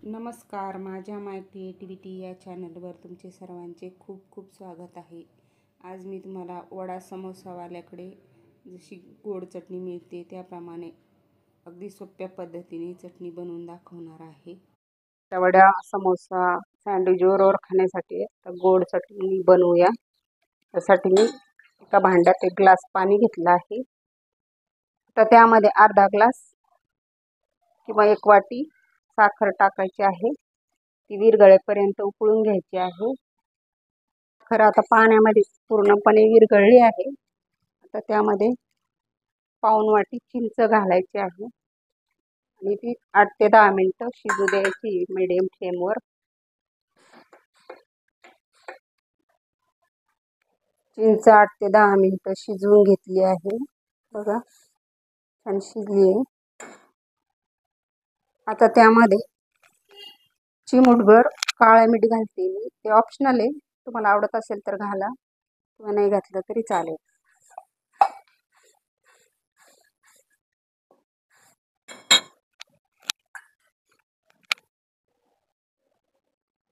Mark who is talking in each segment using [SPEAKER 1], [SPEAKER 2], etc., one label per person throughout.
[SPEAKER 1] नमस्कार, माझ्या माय क्रिएटिव्हिटी या चॅनलवर तुमचे सर्वांचे खूप खूप स्वागत आहे। आज मी तुम्हाला वडा समोसावाल्याकडे जशी गोड चटणी मिळते त्याप्रमाणे अगदी सोप्या पद्धतीने चटणी बनवून दाखवणार आहे। वडा समोसा सँडविच बरोबर खाण्यासाठी गोड चटणी बनवूया। त्यासाठी मी एका भांड्यात 1 ग्लास पाणी घेतलं आहे। तर त्यामध्ये अर्धा ग्लास किंवा 1 वाटी साखर टाकायची आहे। ती विरघळेपर्यंत उकळून घ्यायची आहे। साखर आता पाण्यामध्ये पूर्णपणे विरघळली आहे। आता त्यामध्ये पाऊण वाटी चिंच घालायची आहे आणि ती 8 ते 10 मिनिटं शिजू द्यायची मीडियम फ्लेमवर। चिंच 8 ते 10 मिनिटं शिजवून घेतली आहे। बघा छान शिजली आहे। आता त्यामध्ये चिमूटभर काळं मीठ घालते मी। ते ऑप्शनल आहे, तुम्हाला आवडत असेल तर घाला किंवा नाही घातलं तरी चालेल।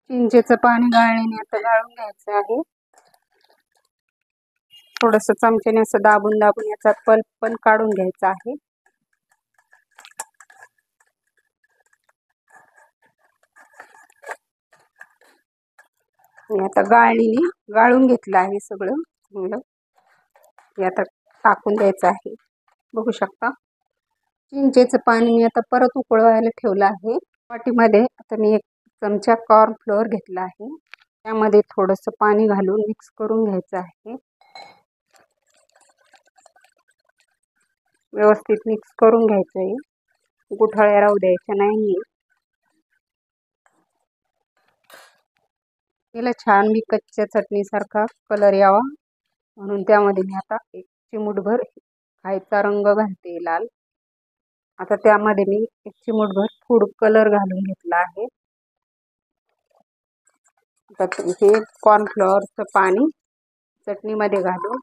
[SPEAKER 1] चिंचेचं पाणी गाळणीने आता गाळून घ्यायचं आहे। थोडंसं चमच्याने असं दाबून दाबून याचा पल्प पण काढून घ्यायचा आहे। मी आता गाळणीने गाळून घेतलं आहे सगळं चांगलं। हे आता टाकून द्यायचं आहे। बघू शकता चिंचेचं पाणी मी आता परत उकळवायला ठेवलं आहे। वाटीमध्ये आता मी 1 चमचा कॉर्न फ्लोअर घेतला आहे। त्यामध्ये थोडंसं पाणी घालून मिक्स करून घ्यायचं आहे। व्यवस्थित मिक्स करून घ्यायचं आहे, गुठळ्या राहू द्यायच्या नाही। याला छान मी कच्च्या चटणीसारखा कलर यावा म्हणून त्यामध्ये मी आता 1 चिमूटभर खायचा रंग घालते लाल। आता त्यामध्ये मी 1 चिमूटभर फूड कलर घालून घेतला आहे। आता हे कॉर्नफ्लॉवरचं पाणी चटणीमध्ये घालून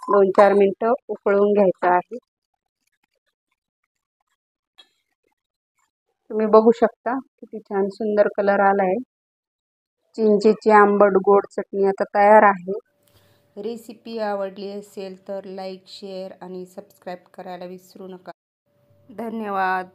[SPEAKER 1] 2-4 मिनिटं उकळून घ्यायचं आहे। तुम्ही बघू शकता किती छान सुंदर कलर आलाय। चिंचेची आंबट गोड चटणी आता तयार आहे। रेसिपी आवडली असेल तर लाईक, शेअर आणि सबस्क्राईब करायला विसरू नका। धन्यवाद।